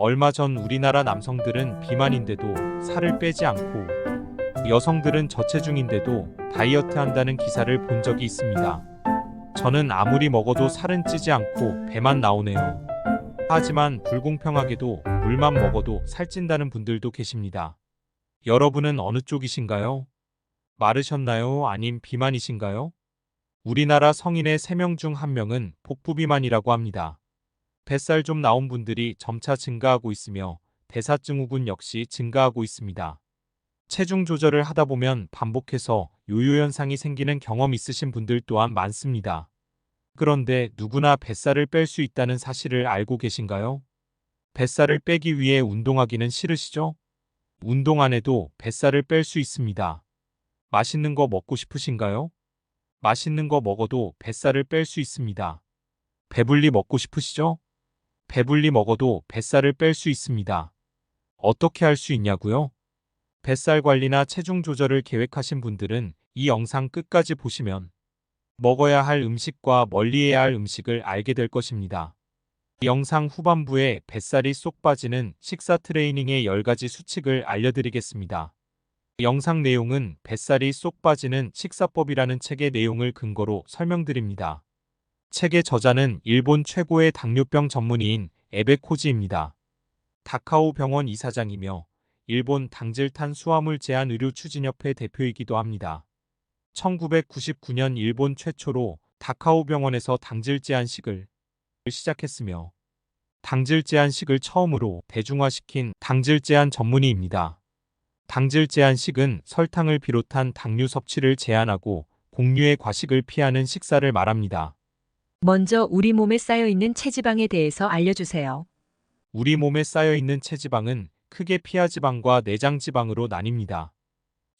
얼마 전 우리나라 남성들은 비만인데도 살을 빼지 않고 여성들은 저체중인데도 다이어트 한다는 기사를 본 적이 있습니다. 저는 아무리 먹어도 살은 찌지 않고 배만 나오네요. 하지만 불공평하게도 물만 먹어도 살찐다는 분들도 계십니다. 여러분은 어느 쪽이신가요? 마르셨나요? 아님 비만이신가요? 우리나라 성인의 3명 중 1명은 복부비만이라고 합니다. 뱃살 좀 나온 분들이 점차 증가하고 있으며 대사증후군 역시 증가하고 있습니다. 체중 조절을 하다 보면 반복해서 요요 현상이 생기는 경험 있으신 분들 또한 많습니다. 그런데 누구나 뱃살을 뺄 수 있다는 사실을 알고 계신가요? 뱃살을 빼기 위해 운동하기는 싫으시죠? 운동 안 해도 뱃살을 뺄 수 있습니다. 맛있는 거 먹고 싶으신가요? 맛있는 거 먹어도 뱃살을 뺄 수 있습니다. 배불리 먹고 싶으시죠? 배불리 먹어도 뱃살을 뺄 수 있습니다. 어떻게 할 수 있냐고요? 뱃살 관리나 체중 조절을 계획하신 분들은 이 영상 끝까지 보시면 먹어야 할 음식과 멀리해야 할 음식을 알게 될 것입니다. 영상 후반부에 뱃살이 쏙 빠지는 식사 트레이닝의 10가지 수칙을 알려드리겠습니다. 영상 내용은 뱃살이 쏙 빠지는 식사법이라는 책의 내용을 근거로 설명드립니다. 책의 저자는 일본 최고의 당뇨병 전문의인 에베 코지입니다. 다카오 병원 이사장이며 일본 당질 탄수화물 제한 의료 추진협회 대표이기도 합니다. 1999년 일본 최초로 다카오 병원에서 당질 제한식을 시작했으며 당질 제한식을 처음으로 대중화시킨 당질 제한 전문의입니다. 당질 제한식은 설탕을 비롯한 당류 섭취를 제한하고 곡류의 과식을 피하는 식사를 말합니다. 먼저 우리 몸에 쌓여있는 체지방에 대해서 알려주세요. 우리 몸에 쌓여있는 체지방은 크게 피하지방과 내장지방으로 나뉩니다.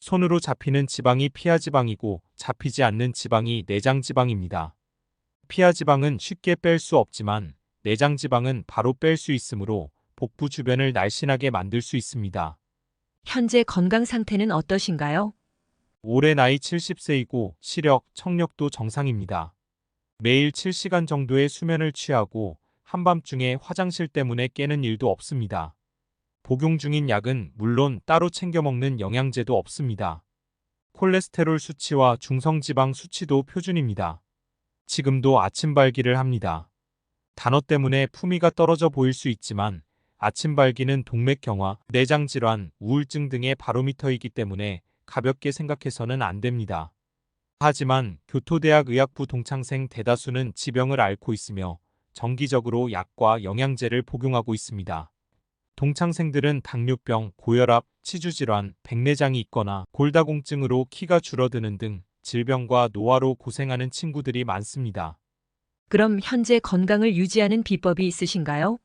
손으로 잡히는 지방이 피하지방이고 잡히지 않는 지방이 내장지방입니다. 피하지방은 쉽게 뺄 수 없지만 내장지방은 바로 뺄 수 있으므로 복부 주변을 날씬하게 만들 수 있습니다. 현재 건강 상태는 어떠신가요? 올해 나이 70세이고 시력, 청력도 정상입니다. 매일 7시간 정도의 수면을 취하고 한밤중에 화장실 때문에 깨는 일도 없습니다. 복용 중인 약은 물론 따로 챙겨 먹는 영양제도 없습니다. 콜레스테롤 수치와 중성지방 수치도 표준입니다. 지금도 아침 발기를 합니다. 단어 때문에 품위가 떨어져 보일 수 있지만 아침 발기는 동맥 경화, 내장 질환, 우울증 등의 바로미터이기 때문에 가볍게 생각해서는 안 됩니다. 하지만 교토대학 의학부 동창생 대다수는 지병을 앓고 있으며 정기적으로 약과 영양제를 복용하고 있습니다. 동창생들은 당뇨병, 고혈압, 치주질환, 백내장이 있거나 골다공증으로 키가 줄어드는 등 질병과 노화로 고생하는 친구들이 많습니다. 그럼 현재 건강을 유지하는 비법이 있으신가요?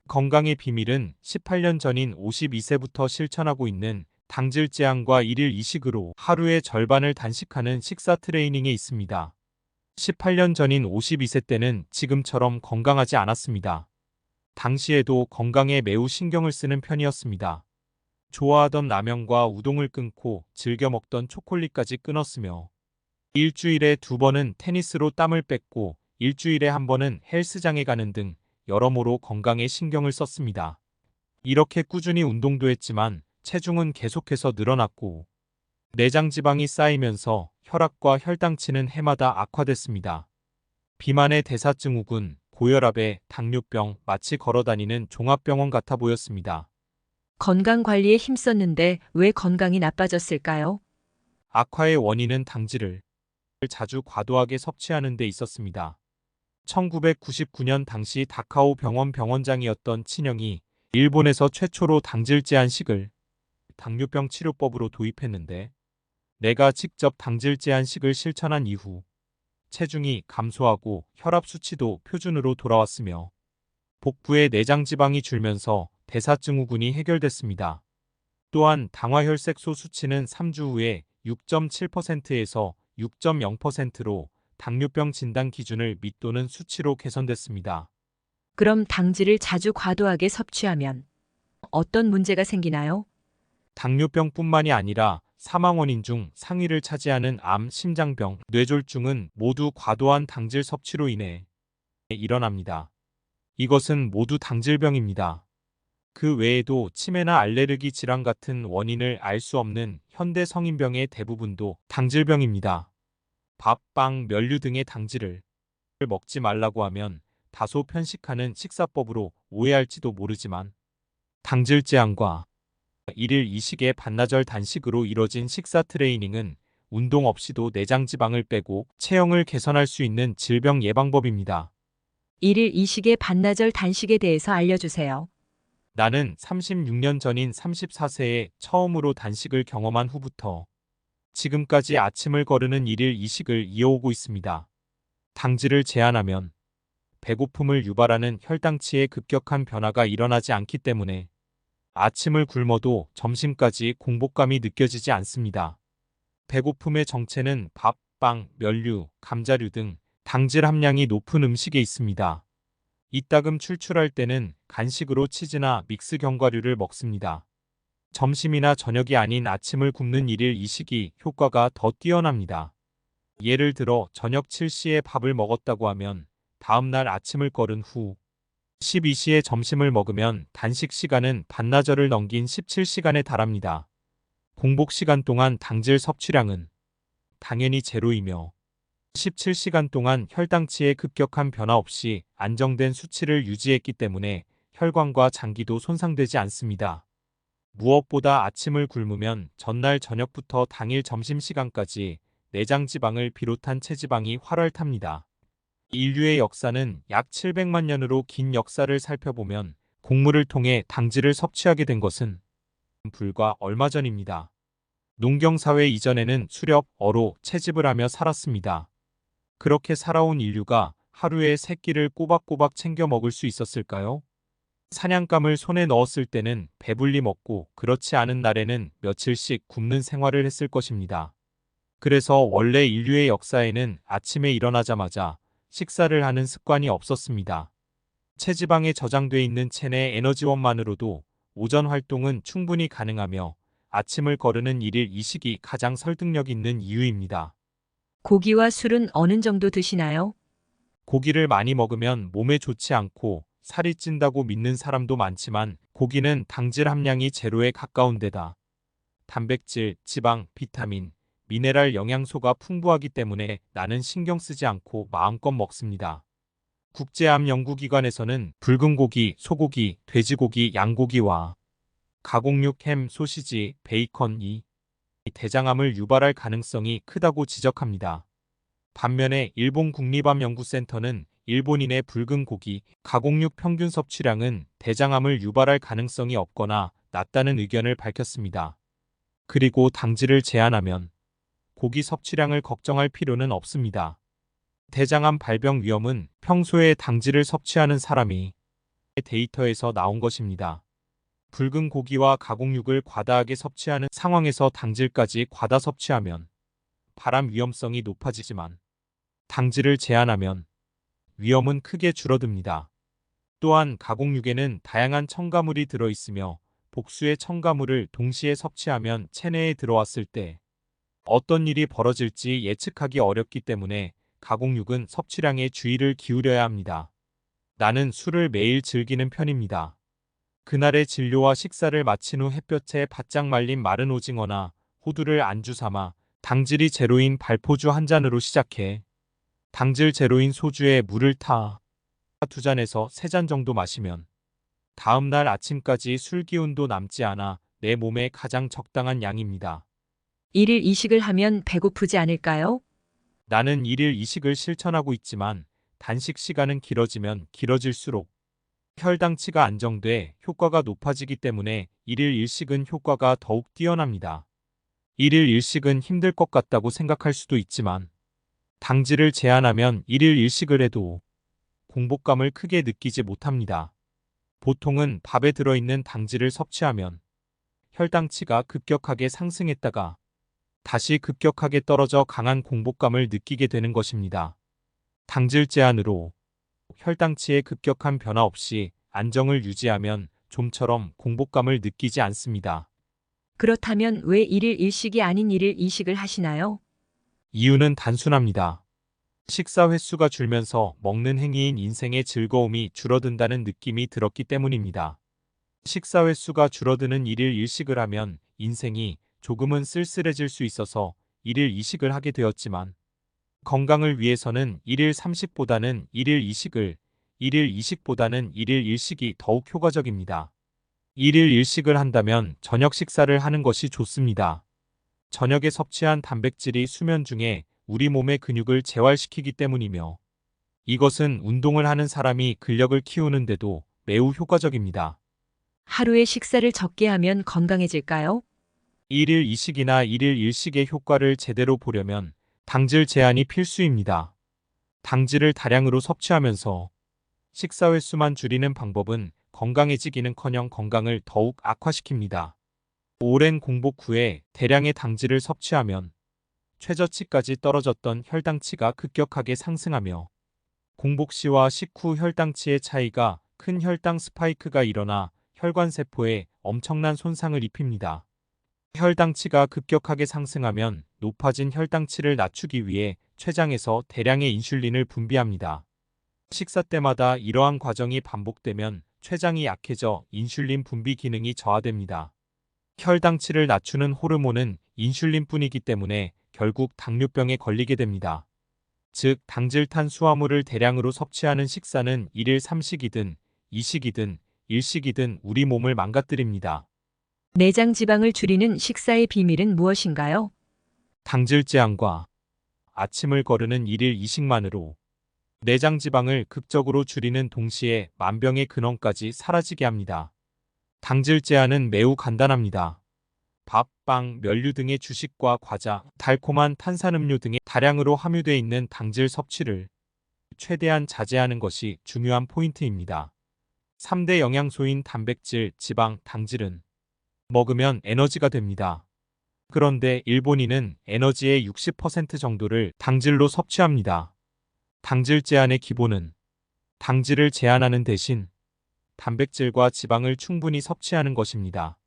건강의 비밀은 18년 전인 52세부터 실천하고 있는 당질 제한과 1일 이식으로 하루의 절반을 단식하는 식사 트레이닝에 있습니다. 18년 전인 52세 때는 지금처럼 건강하지 않았습니다. 당시에도 건강에 매우 신경을 쓰는 편이었습니다. 좋아하던 라면과 우동을 끊고 즐겨 먹던 초콜릿까지 끊었으며 일주일에 2번은 테니스로 땀을 뺐고 일주일에 1번은 헬스장에 가는 등 여러모로 건강에 신경을 썼습니다. 이렇게 꾸준히 운동도 했지만 체중은 계속해서 늘어났고 내장지방이 쌓이면서 혈압과 혈당치는 해마다 악화됐습니다. 비만의 대사증후군, 고혈압에 당뇨병, 마치 걸어다니는 종합병원 같아 보였습니다. 건강 관리에 힘썼는데 왜 건강이 나빠졌을까요? 악화의 원인은 당질을 자주 과도하게 섭취하는 데 있었습니다. 1999년 당시 다카오 병원 병원장이었던 친형이 일본에서 최초로 당질 제한식을 당뇨병 치료법으로 도입했는데 내가 직접 당질 제한식을 실천한 이후 체중이 감소하고 혈압 수치도 표준으로 돌아왔으며 복부의 내장지방이 줄면서 대사증후군이 해결됐습니다. 또한 당화혈색소 수치는 3주 후에 6.7%에서 6.0%로 당뇨병 진단 기준을 밑도는 수치로 개선됐습니다. 그럼 당질을 자주 과도하게 섭취하면 어떤 문제가 생기나요? 당뇨병뿐만이 아니라 사망 원인 중 상위를 차지하는 암, 심장병, 뇌졸중은 모두 과도한 당질 섭취로 인해 일어납니다. 이것은 모두 당질병입니다. 그 외에도 치매나 알레르기 질환 같은 원인을 알 수 없는 현대 성인병의 대부분도 당질병입니다. 밥, 빵, 면류 등의 당질을 먹지 말라고 하면 다소 편식하는 식사법으로 오해할지도 모르지만 당질 제한과 일일 이식의 반나절 단식으로 이뤄진 식사 트레이닝은 운동 없이도 내장 지방을 빼고 체형을 개선할 수 있는 질병 예방법입니다. 일일 이식의 반나절 단식에 대해서 알려주세요. 나는 36년 전인 34세에 처음으로 단식을 경험한 후부터 지금까지 아침을 거르는 일일 이식을 이어오고 있습니다. 당질을 제한하면 배고픔을 유발하는 혈당치의 급격한 변화가 일어나지 않기 때문에 아침을 굶어도 점심까지 공복감이 느껴지지 않습니다. 배고픔의 정체는 밥, 빵, 면류, 감자류 등 당질 함량이 높은 음식에 있습니다. 이따금 출출할 때는 간식으로 치즈나 믹스 견과류를 먹습니다. 점심이나 저녁이 아닌 아침을 굶는 일일 이식이 효과가 더 뛰어납니다. 예를 들어 저녁 7시에 밥을 먹었다고 하면 다음날 아침을 거른 후 12시에 점심을 먹으면 단식 시간은 반나절을 넘긴 17시간에 달합니다. 공복 시간 동안 당질 섭취량은 당연히 제로이며 17시간 동안 혈당치의 급격한 변화 없이 안정된 수치를 유지했기 때문에 혈관과 장기도 손상되지 않습니다. 무엇보다 아침을 굶으면 전날 저녁부터 당일 점심시간까지 내장 지방을 비롯한 체지방이 활활 탑니다. 인류의 역사는 약 700만 년으로 긴 역사를 살펴보면 곡물을 통해 당질을 섭취하게 된 것은 불과 얼마 전입니다. 농경사회 이전에는 수렵, 어로, 채집을 하며 살았습니다. 그렇게 살아온 인류가 하루에 3끼를 꼬박꼬박 챙겨 먹을 수 있었을까요? 사냥감을 손에 넣었을 때는 배불리 먹고 그렇지 않은 날에는 며칠씩 굶는 생활을 했을 것입니다. 그래서 원래 인류의 역사에는 아침에 일어나자마자 식사를 하는 습관이 없었습니다. 체지방에 저장돼 있는 체내 에너지원만으로도 오전 활동은 충분히 가능하며 아침을 거르는 일일 이식이 가장 설득력 있는 이유입니다. 고기와 술은 어느 정도 드시나요? 고기를 많이 먹으면 몸에 좋지 않고 살이 찐다고 믿는 사람도 많지만 고기는 당질 함량이 제로에 가까운 데다 단백질, 지방, 비타민, 미네랄 영양소가 풍부하기 때문에 나는 신경 쓰지 않고 마음껏 먹습니다. 국제암 연구기관에서는 붉은 고기, 소고기, 돼지고기, 양고기와 가공육, 햄, 소시지, 베이컨이 대장암을 유발할 가능성이 크다고 지적합니다. 반면에 일본 국립암연구센터는 일본인의 붉은 고기, 가공육 평균 섭취량은 대장암을 유발할 가능성이 없거나 낮다는 의견을 밝혔습니다. 그리고 당질을 제한하면 고기 섭취량을 걱정할 필요는 없습니다. 대장암 발병 위험은 평소에 당질을 섭취하는 사람이 데이터에서 나온 것입니다. 붉은 고기와 가공육을 과다하게 섭취하는 상황에서 당질까지 과다 섭취하면 발암 위험성이 높아지지만 당질을 제한하면 위험은 크게 줄어듭니다. 또한 가공육에는 다양한 첨가물이 들어있으며 복수의 첨가물을 동시에 섭취하면 체내에 들어왔을 때 어떤 일이 벌어질지 예측하기 어렵기 때문에 가공육은 섭취량에 주의를 기울여야 합니다. 나는 술을 매일 즐기는 편입니다. 그날의 진료와 식사를 마친 후 햇볕에 바짝 말린 마른 오징어나 호두를 안주 삼아 당질이 제로인 발포주 한 잔으로 시작해 당질 제로인 소주에 물을 타 2잔에서 3잔 정도 마시면 다음날 아침까지 술 기운도 남지 않아 내 몸에 가장 적당한 양입니다. 일일 이식을 하면 배고프지 않을까요? 나는 일일 이식을 실천하고 있지만 단식 시간은 길어지면 길어질수록 혈당치가 안정돼 효과가 높아지기 때문에 일일 일식은 효과가 더욱 뛰어납니다. 일일 일식은 힘들 것 같다고 생각할 수도 있지만 당질을 제한하면 일일 일식을 해도 공복감을 크게 느끼지 못합니다. 보통은 밥에 들어있는 당질을 섭취하면 혈당치가 급격하게 상승했다가 다시 급격하게 떨어져 강한 공복감을 느끼게 되는 것입니다. 당질 제한으로 혈당치의 급격한 변화 없이 안정을 유지하면 좀처럼 공복감을 느끼지 않습니다. 그렇다면 왜 일일 일식이 아닌 일일 이식을 하시나요? 이유는 단순합니다. 식사 횟수가 줄면서 먹는 행위인 인생의 즐거움이 줄어든다는 느낌이 들었기 때문입니다. 식사 횟수가 줄어드는 일일 일식을 하면 인생이 조금은 쓸쓸해질 수 있어서 일일 이식을 하게 되었지만 건강을 위해서는 일일 삼식보다는 일일 이식을, 일일 이식보다는 일일 일식이 더욱 효과적입니다. 일일 일식을 한다면 저녁 식사를 하는 것이 좋습니다. 저녁에 섭취한 단백질이 수면 중에 우리 몸의 근육을 재활시키기 때문이며 이것은 운동을 하는 사람이 근력을 키우는데도 매우 효과적입니다. 하루에 식사를 적게 하면 건강해질까요? 일일 이식이나 일일 일식의 효과를 제대로 보려면 당질 제한이 필수입니다. 당질을 다량으로 섭취하면서 식사 횟수만 줄이는 방법은 건강해지기는커녕 건강을 더욱 악화시킵니다. 오랜 공복 후에 대량의 당질을 섭취하면 최저치까지 떨어졌던 혈당치가 급격하게 상승하며 공복 시와 식후 혈당치의 차이가 큰 혈당 스파이크가 일어나 혈관세포에 엄청난 손상을 입힙니다. 혈당치가 급격하게 상승하면 높아진 혈당치를 낮추기 위해 췌장에서 대량의 인슐린을 분비합니다. 식사 때마다 이러한 과정이 반복되면 췌장이 약해져 인슐린 분비 기능이 저하됩니다. 혈당치를 낮추는 호르몬은 인슐린뿐이기 때문에 결국 당뇨병에 걸리게 됩니다. 즉, 당질 탄수화물을 대량으로 섭취하는 식사는 일일 삼식이든 이식이든 일식이든 우리 몸을 망가뜨립니다. 내장 지방을 줄이는 식사의 비밀은 무엇인가요? 당질 제한과 아침을 거르는 일일 이식만으로 내장 지방을 극적으로 줄이는 동시에 만병의 근원까지 사라지게 합니다. 당질 제한은 매우 간단합니다. 밥, 빵, 면류 등의 주식과 과자, 달콤한 탄산음료 등의 다량으로 함유되어 있는 당질 섭취를 최대한 자제하는 것이 중요한 포인트입니다. 3대 영양소인 단백질, 지방, 당질은 먹으면 에너지가 됩니다. 그런데 일본인은 에너지의 60% 정도를 당질로 섭취합니다. 당질 제한의 기본은 당질을 제한하는 대신 단백질과 지방을 충분히 섭취하는 것입니다.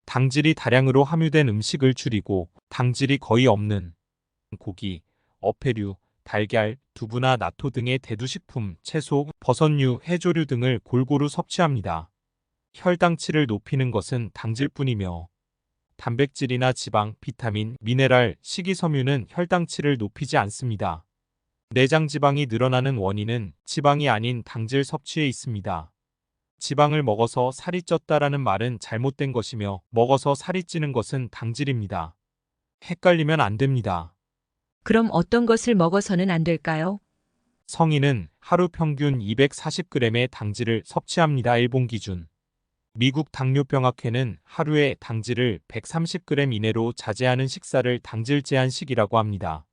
당질이 다량으로 함유된 음식을 줄이고 당질이 거의 없는 고기, 어패류, 달걀, 두부나 나토 등의 대두식품, 채소, 버섯류, 해조류 등을 골고루 섭취합니다. 혈당치를 높이는 것은 당질뿐이며 단백질이나 지방, 비타민, 미네랄, 식이섬유는 혈당치를 높이지 않습니다. 내장 지방이 늘어나는 원인은 지방이 아닌 당질 섭취에 있습니다. 지방을 먹어서 살이 쪘다라는 말은 잘못된 것이며 먹어서 살이 찌는 것은 당질입니다. 헷갈리면 안 됩니다. 그럼 어떤 것을 먹어서는 안 될까요? 성인은 하루 평균 240g의 당질을 섭취합니다. 일본 기준. 미국 당뇨병학회는 하루에 당질을 130g 이내로 자제하는 식사를 당질 제한식이라고 합니다.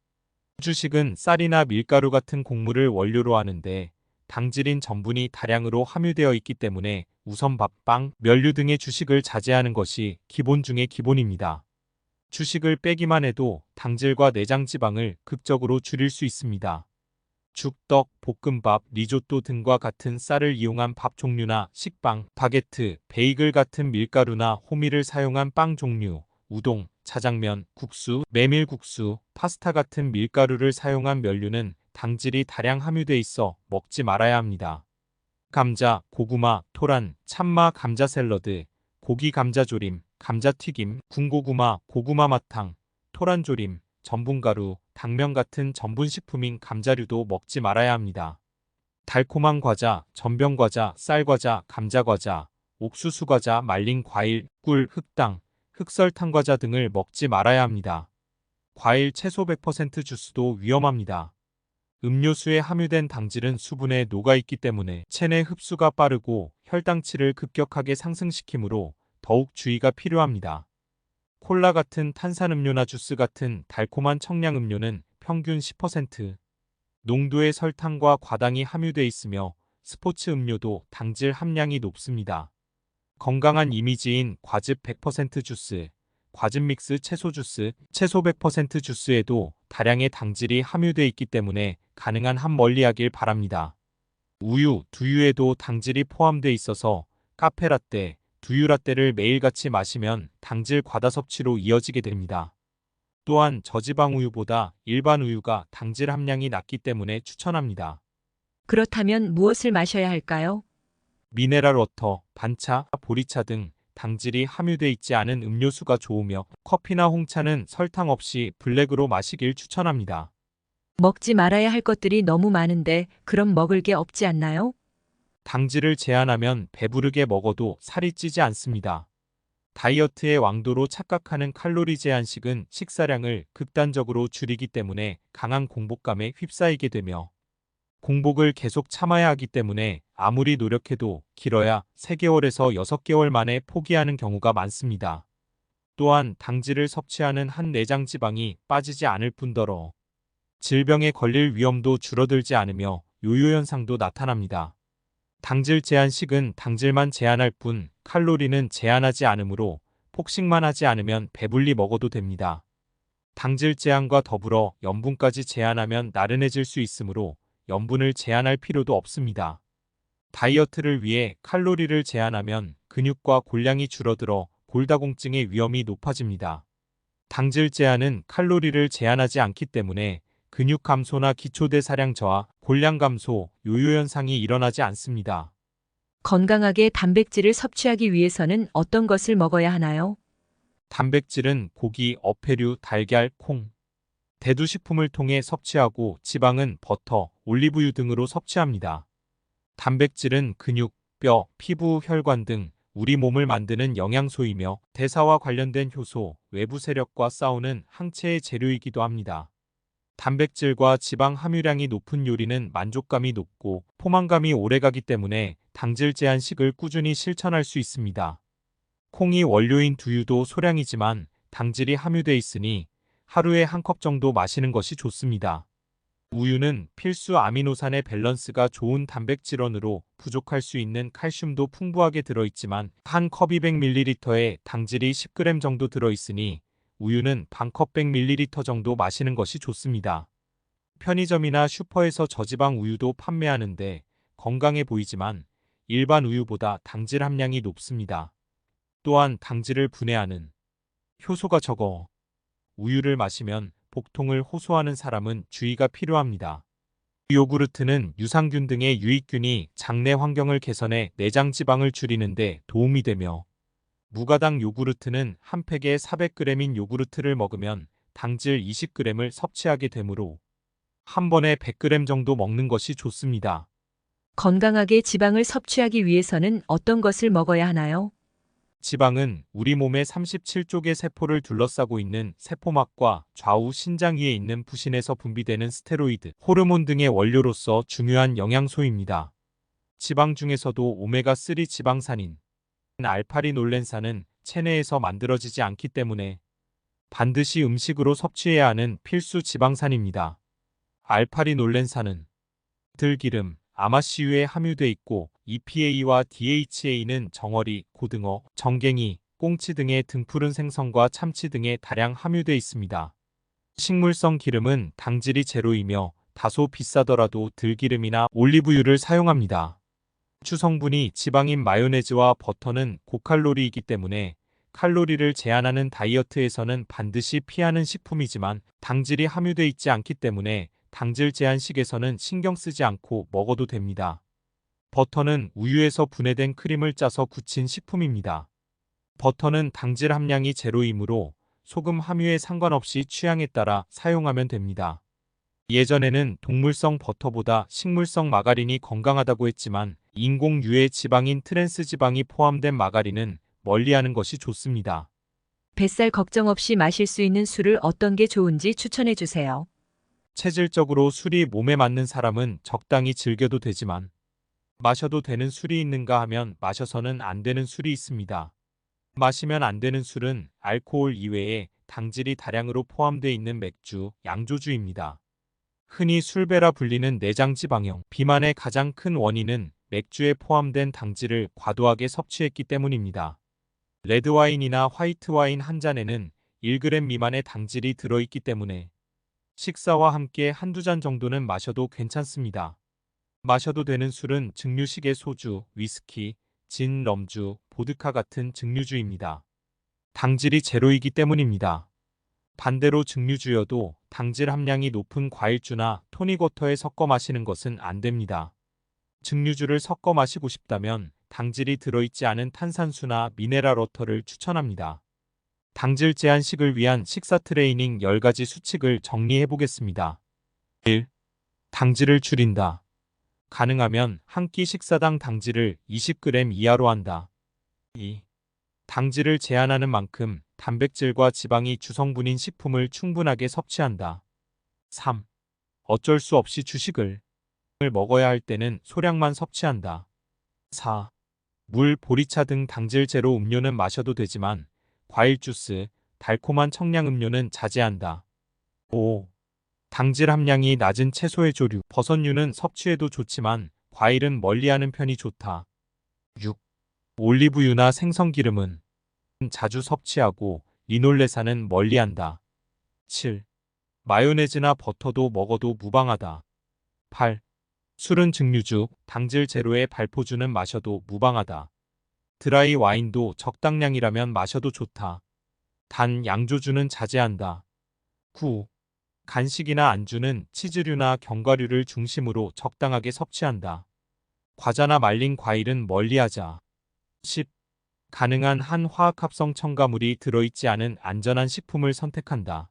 주식은 쌀이나 밀가루 같은 곡물을 원료로 하는데 당질인 전분이 다량으로 함유되어 있기 때문에 우선 밥, 빵, 면류 등의 주식을 자제하는 것이 기본 중의 기본입니다. 주식을 빼기만 해도 당질과 내장 지방을 극적으로 줄일 수 있습니다. 죽, 떡, 볶음밥, 리조또 등과 같은 쌀을 이용한 밥 종류나 식빵, 바게트, 베이글 같은 밀가루나 호밀을 사용한 빵 종류, 우동, 자장면, 국수, 메밀국수, 파스타 같은 밀가루를 사용한 면류는 당질이 다량 함유돼 있어 먹지 말아야 합니다. 감자, 고구마, 토란, 참마 감자 샐러드, 고기 감자조림, 감자튀김, 군고구마, 고구마 마탕, 토란조림, 전분가루, 당면 같은 전분식품인 감자류도 먹지 말아야 합니다. 달콤한 과자, 전병과자, 쌀과자, 감자과자, 옥수수과자, 말린 과일, 꿀, 흑당, 흑설탕과자 등을 먹지 말아야 합니다. 과일, 채소 100% 주스도 위험합니다. 음료수에 함유된 당질은 수분에 녹아있기 때문에 체내 흡수가 빠르고 혈당치를 급격하게 상승시키므로 더욱 주의가 필요합니다. 콜라 같은 탄산음료나 주스 같은 달콤한 청량음료는 평균 10% 농도의 설탕과 과당이 함유돼 있으며 스포츠 음료도 당질 함량이 높습니다. 건강한 이미지인 과즙 100% 주스, 과즙 믹스 채소 주스, 채소 100% 주스에도 다량의 당질이 함유돼 있기 때문에 가능한 한 멀리하길 바랍니다. 우유, 두유에도 당질이 포함돼 있어서 카페라떼, 두유라떼를 매일같이 마시면 당질 과다 섭취로 이어지게 됩니다. 또한 저지방 우유보다 일반 우유가 당질 함량이 낮기 때문에 추천합니다. 그렇다면 무엇을 마셔야 할까요? 미네랄 워터, 반차, 보리차 등 당질이 함유돼 있지 않은 음료수가 좋으며 커피나 홍차는 설탕 없이 블랙으로 마시길 추천합니다. 먹지 말아야 할 것들이 너무 많은데 그럼 먹을 게 없지 않나요? 당질을 제한하면 배부르게 먹어도 살이 찌지 않습니다. 다이어트의 왕도로 착각하는 칼로리 제한식은 식사량을 극단적으로 줄이기 때문에 강한 공복감에 휩싸이게 되며 공복을 계속 참아야 하기 때문에 아무리 노력해도 길어야 3개월에서 6개월 만에 포기하는 경우가 많습니다. 또한 당질을 섭취하는 한 내장 지방이 빠지지 않을 뿐더러 질병에 걸릴 위험도 줄어들지 않으며 요요 현상도 나타납니다. 당질 제한식은 당질만 제한할 뿐 칼로리는 제한하지 않으므로 폭식만 하지 않으면 배불리 먹어도 됩니다. 당질 제한과 더불어 염분까지 제한하면 나른해질 수 있으므로 염분을 제한할 필요도 없습니다. 다이어트를 위해 칼로리를 제한하면 근육과 골량이 줄어들어 골다공증의 위험이 높아집니다. 당질 제한은 칼로리를 제한하지 않기 때문에 근육 감소나 기초대사량 저하, 골량 감소, 요요 현상이 일어나지 않습니다. 건강하게 단백질을 섭취하기 위해서는 어떤 것을 먹어야 하나요? 단백질은 고기, 어패류, 달걀, 콩, 대두식품을 통해 섭취하고 지방은 버터, 올리브유 등으로 섭취합니다. 단백질은 근육, 뼈, 피부, 혈관 등 우리 몸을 만드는 영양소이며 대사와 관련된 효소, 외부 세력과 싸우는 항체의 재료이기도 합니다. 단백질과 지방 함유량이 높은 요리는 만족감이 높고 포만감이 오래가기 때문에 당질 제한식을 꾸준히 실천할 수 있습니다. 콩이 원료인 두유도 소량이지만 당질이 함유돼 있으니 하루에 한 컵 정도 마시는 것이 좋습니다. 우유는 필수 아미노산의 밸런스가 좋은 단백질원으로 부족할 수 있는 칼슘도 풍부하게 들어있지만 한 컵 200ml에 당질이 10g 정도 들어있으니 우유는 반컵 100ml 정도 마시는 것이 좋습니다. 편의점이나 슈퍼에서 저지방 우유도 판매하는데 건강해 보이지만 일반 우유보다 당질 함량이 높습니다. 또한 당질을 분해하는 효소가 적어 우유를 마시면 복통을 호소하는 사람은 주의가 필요합니다. 요구르트는 유산균 등의 유익균이 장내 환경을 개선해 내장 지방을 줄이는 데 도움이 되며 무가당 요구르트는 한 팩에 400g인 요구르트를 먹으면 당질 20g을 섭취하게 되므로 한 번에 100g 정도 먹는 것이 좋습니다. 건강하게 지방을 섭취하기 위해서는 어떤 것을 먹어야 하나요? 지방은 우리 몸의 37쪽의 세포를 둘러싸고 있는 세포막과 좌우 신장 위에 있는 부신에서 분비되는 스테로이드, 호르몬 등의 원료로서 중요한 영양소입니다. 지방 중에서도 오메가3 지방산인 알파리놀렌산은 체내에서 만들어지지 않기 때문에 반드시 음식으로 섭취해야 하는 필수 지방산입니다. 알파리놀렌산은 들기름, 아마씨유에 함유돼 있고 EPA와 DHA는 정어리, 고등어, 정갱이, 꽁치 등의 등푸른 생선과 참치 등에 다량 함유돼 있습니다. 식물성 기름은 당질이 제로이며 다소 비싸더라도 들기름이나 올리브유를 사용합니다. 주성분이 지방인 마요네즈와 버터는 고칼로리이기 때문에 칼로리를 제한하는 다이어트에서는 반드시 피하는 식품이지만 당질이 함유돼 있지 않기 때문에 당질 제한식에서는 신경 쓰지 않고 먹어도 됩니다. 버터는 우유에서 분해된 크림을 짜서 굳힌 식품입니다. 버터는 당질 함량이 제로이므로 소금 함유에 상관없이 취향에 따라 사용하면 됩니다. 예전에는 동물성 버터보다 식물성 마가린이 건강하다고 했지만 인공 유해 지방인 트랜스 지방이 포함된 마가린은 멀리하는 것이 좋습니다. 뱃살 걱정 없이 마실 수 있는 술을 어떤 게 좋은지 추천해 주세요. 체질적으로 술이 몸에 맞는 사람은 적당히 즐겨도 되지만 마셔도 되는 술이 있는가 하면 마셔서는 안 되는 술이 있습니다. 마시면 안 되는 술은 알코올 이외에 당질이 다량으로 포함되어 있는 맥주, 양조주입니다. 흔히 술배라 불리는 내장 지방형 비만의 가장 큰 원인은 맥주에 포함된 당질을 과도하게 섭취했기 때문입니다. 레드와인이나 화이트와인 한 잔에는 1g 미만의 당질이 들어있기 때문에 식사와 함께 한두 잔 정도는 마셔도 괜찮습니다. 마셔도 되는 술은 증류식의 소주, 위스키, 진, 럼주, 보드카 같은 증류주입니다. 당질이 제로이기 때문입니다. 반대로 증류주여도 당질 함량이 높은 과일주나 토닉워터에 섞어 마시는 것은 안 됩니다. 증류주를 섞어 마시고 싶다면 당질이 들어있지 않은 탄산수나 미네랄 워터를 추천합니다. 당질 제한식을 위한 식사 트레이닝 10가지 수칙을 정리해 보겠습니다. 1. 당질을 줄인다. 가능하면 한 끼 식사당 당질을 20g 이하로 한다. 2. 당질을 제한하는 만큼 단백질과 지방이 주성분인 식품을 충분하게 섭취한다. 3. 어쩔 수 없이 주식을 먹어야 할 때는 소량만 섭취한다. 4. 물, 보리차 등 당질 제로 음료는 마셔도 되지만 과일 주스, 달콤한 청량음료는 자제한다. 5. 당질 함량이 낮은 채소의 조류, 버섯류는 섭취해도 좋지만 과일은 멀리하는 편이 좋다. 6. 올리브유나 생선기름은 자주 섭취하고 리놀레산은 멀리한다. 7. 마요네즈나 버터도 먹어도 무방하다. 8. 술은 증류주, 당질 제로의 발포주는 마셔도 무방하다. 드라이 와인도 적당량이라면 마셔도 좋다. 단 양조주는 자제한다. 9. 간식이나 안주는 치즈류나 견과류를 중심으로 적당하게 섭취한다. 과자나 말린 과일은 멀리하자. 10. 가능한 한 화학합성 첨가물이 들어있지 않은 안전한 식품을 선택한다.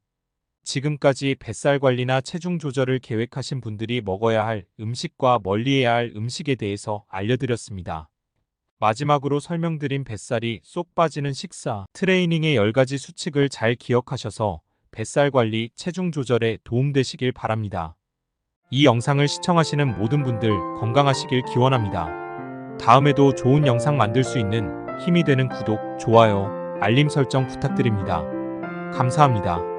지금까지 뱃살 관리나 체중 조절을 계획하신 분들이 먹어야 할 음식과 멀리해야 할 음식에 대해서 알려드렸습니다. 마지막으로 설명드린 뱃살이 쏙 빠지는 식사 트레이닝의 10가지 수칙을 잘 기억하셔서 뱃살 관리, 체중 조절에 도움되시길 바랍니다. 이 영상을 시청하시는 모든 분들 건강하시길 기원합니다. 다음에도 좋은 영상 만들 수 있는 힘이 되는 구독, 좋아요, 알림 설정 부탁드립니다. 감사합니다.